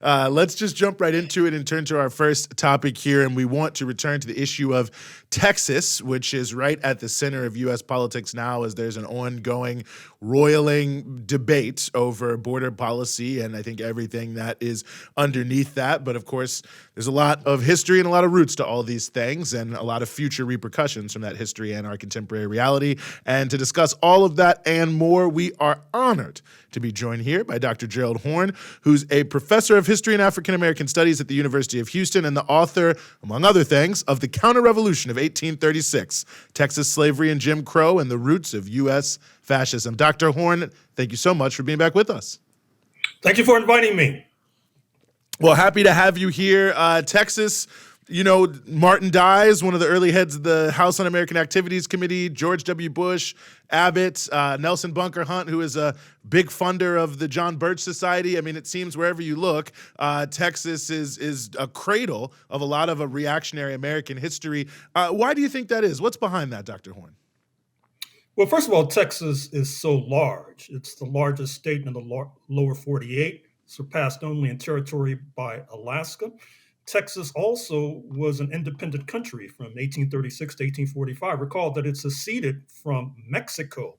Let's just jump right into it and turn to our first topic here. And we want to return to the issue of Texas, which is right at the center of U.S. politics now, as there's an ongoing, roiling debate over border policy and I think everything that is underneath that. But of course, there's a lot of history and a lot of roots to all these things and a lot of future repercussions from that history and our contemporary reality. And to discuss all of that and more, we are honored to be joined here by Dr. Gerald Horne, who's a professor of history and African American studies at the University of Houston and the author, among other things, of The Counter-Revolution of 1836, Texas Slavery and Jim Crow and the Roots of US Fascism. Dr. Horne, thank you so much for being back with us. Thank you for inviting me. Well, happy to have you here. Texas, you know, Martin Dies, one of the early heads of the House Un-American Activities Committee, George W. Bush, Abbott, Nelson Bunker Hunt, who is a big funder of the John Birch Society. I mean, it seems wherever you look, Texas is a cradle of a lot of a reactionary American history. Why do you think that is? What's behind that, Dr. Horne? Well, first of all, Texas is so large. It's the largest state in the lower 48, surpassed only in territory by Alaska. Texas also was an independent country from 1836 to 1845. Recall that it seceded from Mexico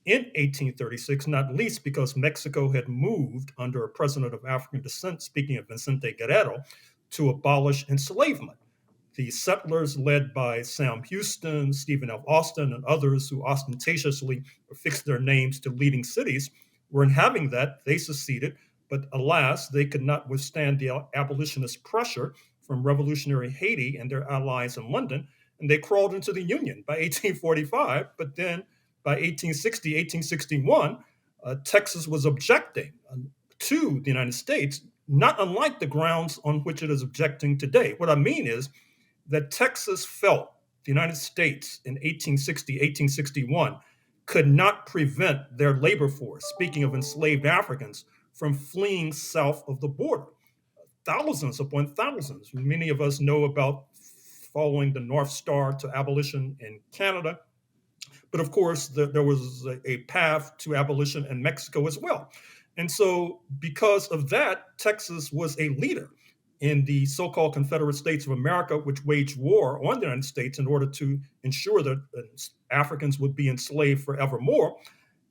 in 1836, not least because Mexico had moved under a president of African descent, speaking of Vicente Guerrero, to abolish enslavement. The settlers, led by Sam Houston, Stephen F. Austin, and others who ostentatiously affixed their names to leading cities, weren't having that. They seceded. But alas, they could not withstand the abolitionist pressure from revolutionary Haiti and their allies in London, and they crawled into the Union by 1845. But then by 1860, 1861, Texas was objecting to the United States, not unlike the grounds on which it is objecting today. What I mean is that Texas felt the United States in 1860, 1861 could not prevent their labor force, speaking of enslaved Africans, from fleeing south of the border. Thousands upon thousands. Many of us know about following the North Star to abolition in Canada. But of course, there was a path to abolition in Mexico as well. And so because of that, Texas was a leader in the so-called Confederate States of America, which waged war on the United States in order to ensure that Africans would be enslaved forevermore,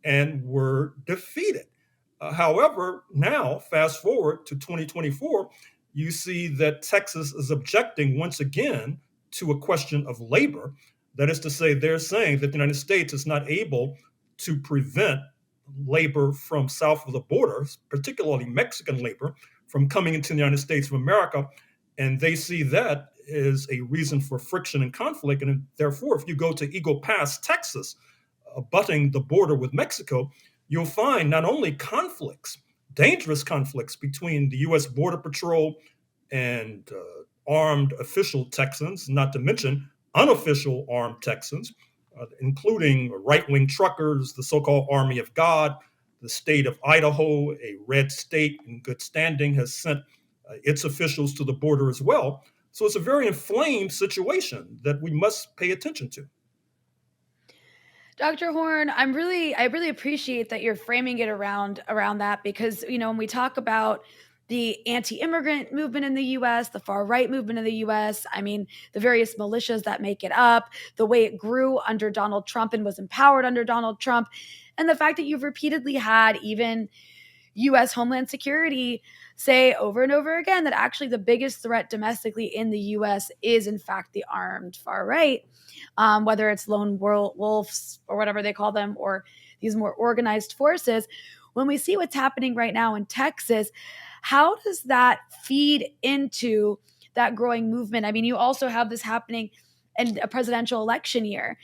and were defeated. However, now, fast forward to 2024, you see that Texas is objecting once again to a question of labor. That is to say, they're saying that the United States is not able to prevent labor from south of the border, particularly Mexican labor, from coming into the United States of America. And they see that as a reason for friction and conflict. And therefore, if you go to Eagle Pass, Texas, abutting the border with Mexico, you'll find not only conflicts, dangerous conflicts between the U.S. Border Patrol and armed official Texans, not to mention unofficial armed Texans, including right-wing truckers, the so-called Army of God. The state of Idaho, a red state in good standing, has sent its officials to the border as well. So it's a very inflamed situation that we must pay attention to. Dr. Horne, I really appreciate that you're framing it around that, because, you know, when we talk about the anti-immigrant movement in the US, the far right movement in the US, I mean, the various militias that make it up, the way it grew under Donald Trump and was empowered under Donald Trump, and the fact that you've repeatedly had even US Homeland Security say over and over again that actually the biggest threat domestically in the US is in fact the armed far right, whether it's lone wolves or whatever they call them, or these more organized forces. When we see what's happening right now in Texas, how does that feed into that growing movement? I mean, you also have this happening in a presidential election year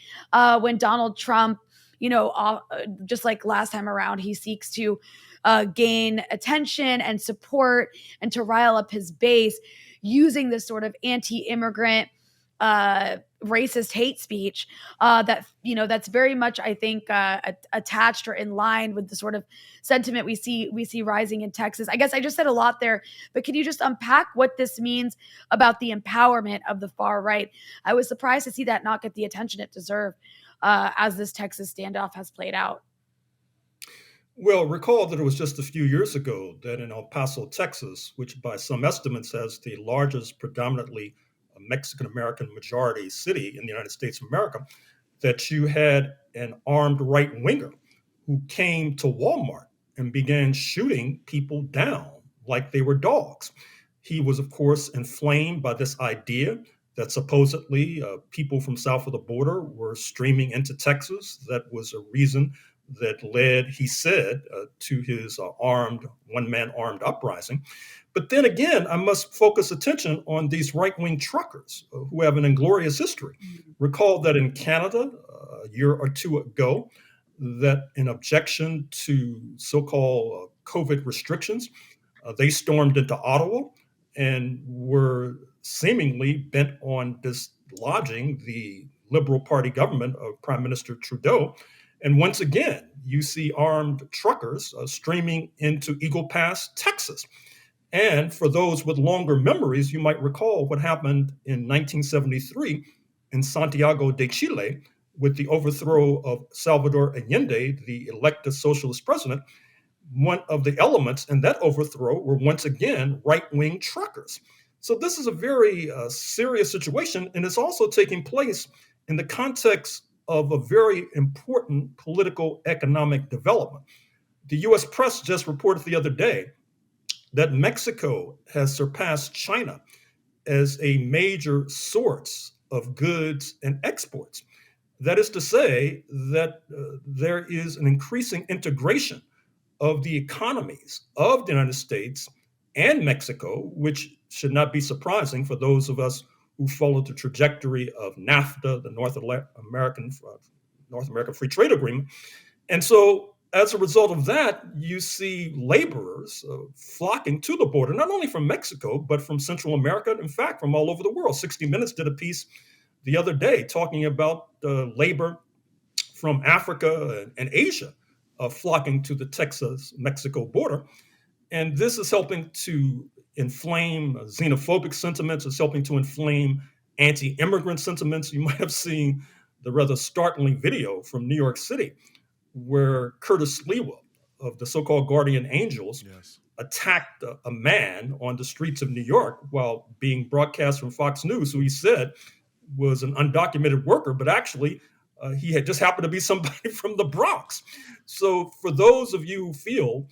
when Donald Trump, you know, just like last time around, he seeks to gain attention and support and to rile up his base using this sort of anti-immigrant racist hate speech that, you know, that's very much, I think, attached or in line with the sort of sentiment we see rising in Texas. I guess I just said a lot there, but can you just unpack what this means about the empowerment of the far right? I was surprised to see that not get the attention it deserved as this Texas standoff has played out. Well, recall that it was just a few years ago that in El Paso, Texas, which by some estimates has the largest predominantly Mexican American majority city in the United States of America, that you had an armed right winger who came to Walmart and began shooting people down like they were dogs. He was, of course, inflamed by this idea that supposedly people from south of the border were streaming into Texas. That was a reason that led, he said, to his armed, one man armed uprising. But then again, I must focus attention on these right wing truckers who have an inglorious history. Recall that in Canada, a year or two ago, that in objection to so called COVID restrictions, they stormed into Ottawa and were seemingly bent on dislodging the Liberal Party government of Prime Minister Trudeau. And once again, you see armed truckers streaming into Eagle Pass, Texas. And for those with longer memories, you might recall what happened in 1973 in Santiago de Chile with the overthrow of Salvador Allende, the elected socialist president. One of the elements in that overthrow were once again right wing truckers. So this is a very serious situation, and it's also taking place in the context of a very important political economic development. The US press just reported the other day that Mexico has surpassed China as a major source of goods and exports. That is to say, that there is an increasing integration of the economies of the United States and Mexico, which should not be surprising for those of us who followed the trajectory of NAFTA, the North American Free Trade Agreement. And so, as a result of that, you see laborers flocking to the border, not only from Mexico, but from Central America, in fact, from all over the world. 60 Minutes did a piece the other day talking about labor from Africa and Asia flocking to the Texas-Mexico border. And this is helping to inflame xenophobic sentiments. It's helping to inflame anti-immigrant sentiments. You might have seen the rather startling video from New York City where Curtis Lewa of the so-called Guardian Angels attacked a man on the streets of New York while being broadcast from Fox News, who he said was an undocumented worker, but actually he had just happened to be somebody from the Bronx. So for those of you who feel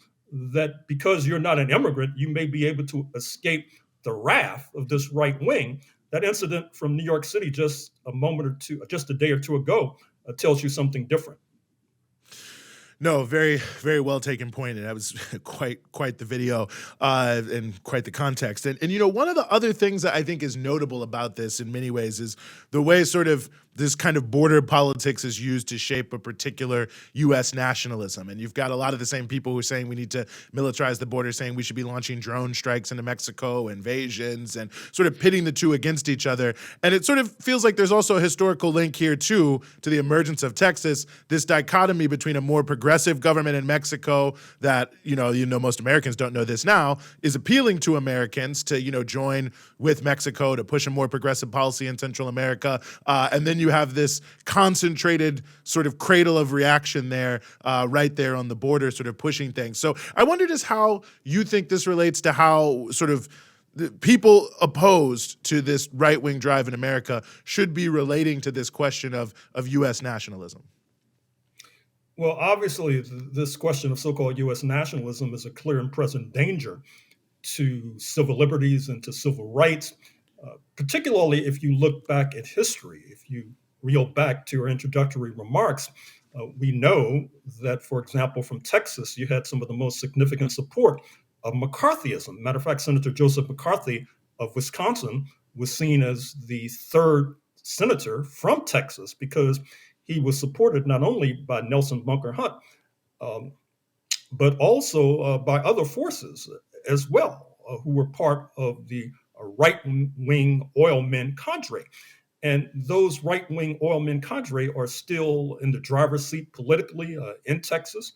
that because you're not an immigrant, you may be able to escape the wrath of this right wing, that incident from New York City just a day or two ago, tells you something different. No, very, very well taken point, and that was quite the video and quite the context. And you know, one of the other things that I think is notable about this in many ways is the way sort of this kind of border politics is used to shape a particular U.S. nationalism. And you've got a lot of the same people who are saying we need to militarize the border, saying we should be launching drone strikes into Mexico, invasions, and sort of pitting the two against each other. And it sort of feels like there's also a historical link here, too, to the emergence of Texas, this dichotomy between a more progressive government in Mexico that, you know, most Americans don't know this now, is appealing to Americans to, join with Mexico to push a more progressive policy in Central America. And then you have this concentrated sort of cradle of reaction there, right there on the border, sort of pushing things. So I wonder just how you think this relates to how sort of the people opposed to this right-wing drive in America should be relating to this question of U.S. nationalism. Well, obviously, this question of so-called U.S. nationalism is a clear and present danger to civil liberties and to civil rights, particularly if you look back at history. If you reel back to your introductory remarks, we know that, for example, from Texas, you had some of the most significant support of McCarthyism. Matter of fact, Senator Joseph McCarthy of Wisconsin was seen as the third senator from Texas because he was supported not only by Nelson Bunker Hunt, but also by other forces as well, who were part of the right-wing oil men cadre. And those right-wing oil men cadre are still in the driver's seat politically in Texas.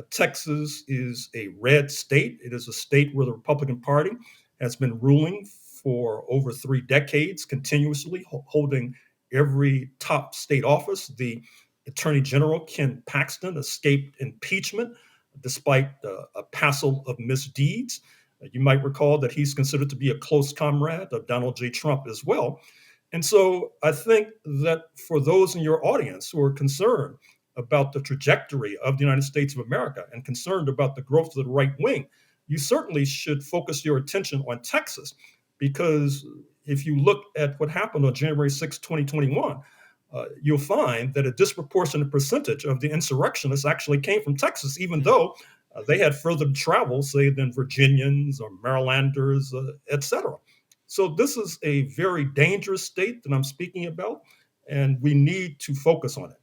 Texas is a red state. It is a state where the Republican Party has been ruling for over 3 decades, continuously holding every top state office. The Attorney General, Ken Paxton, escaped impeachment despite a passel of misdeeds. You might recall that he's considered to be a close comrade of Donald J. Trump as well. And so I think that for those in your audience who are concerned about the trajectory of the United States of America and concerned about the growth of the right wing, you certainly should focus your attention on Texas, because if you look at what happened on January 6, 2021, you'll find that a disproportionate percentage of the insurrectionists actually came from Texas, even though they had further travel, say, than Virginians or Marylanders, et cetera. So this is a very dangerous state that I'm speaking about, and we need to focus on it.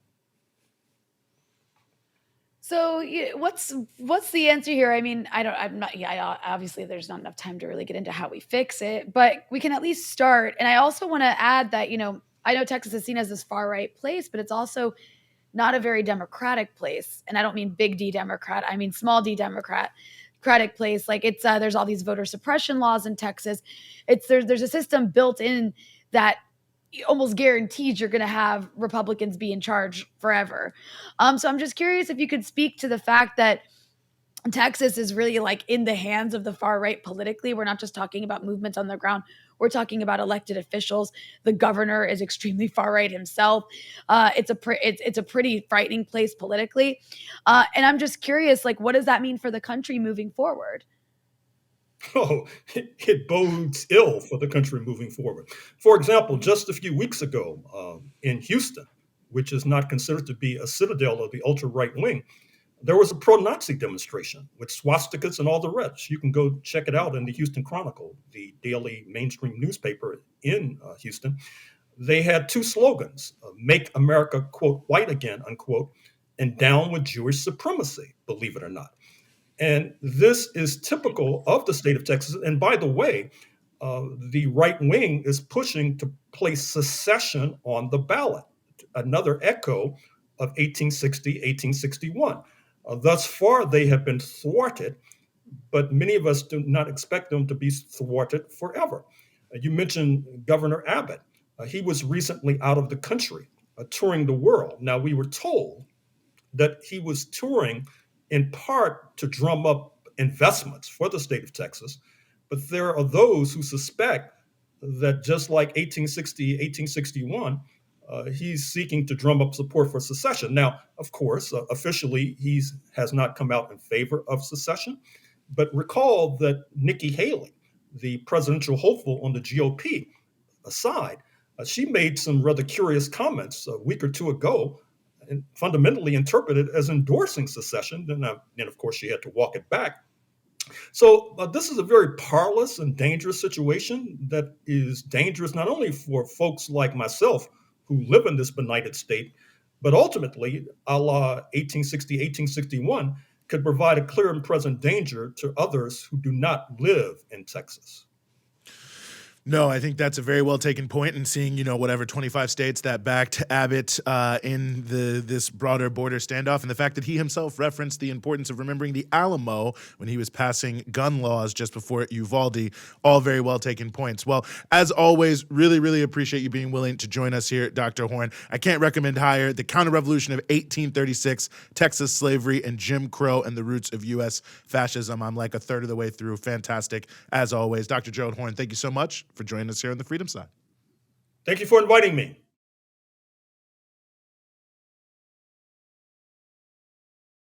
So what's the answer here? I mean, obviously there's not enough time to really get into how we fix it, but we can at least start. And I also want to add that, I know Texas is seen as this far right place, but it's also not a very democratic place. And I don't mean big D Democrat, I mean small D Democratic place. Like there's all these voter suppression laws in Texas. There's a system built in that almost guarantees you're going to have Republicans be in charge forever. So I'm just curious if you could speak to the fact that Texas is really like in the hands of the far right politically. We're not just talking about movements on the ground. We're talking about elected officials. The governor is extremely far right himself. It's a pretty frightening place politically. And I'm just curious, like, what does that mean for the country moving forward? Oh, it bodes ill for the country moving forward. For example, just a few weeks ago in Houston, which is not considered to be a citadel of the ultra-right wing, there was a pro-Nazi demonstration with swastikas and all the rest. You can go check it out in the Houston Chronicle, the daily mainstream newspaper in Houston. They had two slogans, make America, quote, white again, unquote, and down with Jewish supremacy, believe it or not. And this is typical of the state of Texas. And by the way, the right wing is pushing to place secession on the ballot, another echo of 1860, 1861. Thus far, they have been thwarted, but many of us do not expect them to be thwarted forever. You mentioned Governor Abbott. He was recently out of the country, touring the world. Now, we were told that he was touring in part to drum up investments for the state of Texas. But there are those who suspect that just like 1860, 1861, he's seeking to drum up support for secession. Now, of course, officially, he has not come out in favor of secession. But recall that Nikki Haley, the presidential hopeful on the GOP side, she made some rather curious comments a week or two ago and fundamentally interpreted as endorsing secession. And of course, she had to walk it back. So this is a very perilous and dangerous situation that is dangerous not only for folks like myself who live in this benighted state, but ultimately, a la 1860, 1861, could provide a clear and present danger to others who do not live in Texas. No, I think that's a very well taken point. And seeing, whatever 25 states that backed Abbott in this broader border standoff, and the fact that he himself referenced the importance of remembering the Alamo when he was passing gun laws just before Uvalde, all very well taken points. Well, as always, really, really appreciate you being willing to join us here, Dr. Horne. I can't recommend higher The Counter-Revolution of 1836, Texas Slavery and Jim Crow and the Roots of US Fascism. I'm like a third of the way through. Fantastic, as always. Dr. Gerald Horne, thank you so much for joining us here on the Freedom Side. Thank you for inviting me.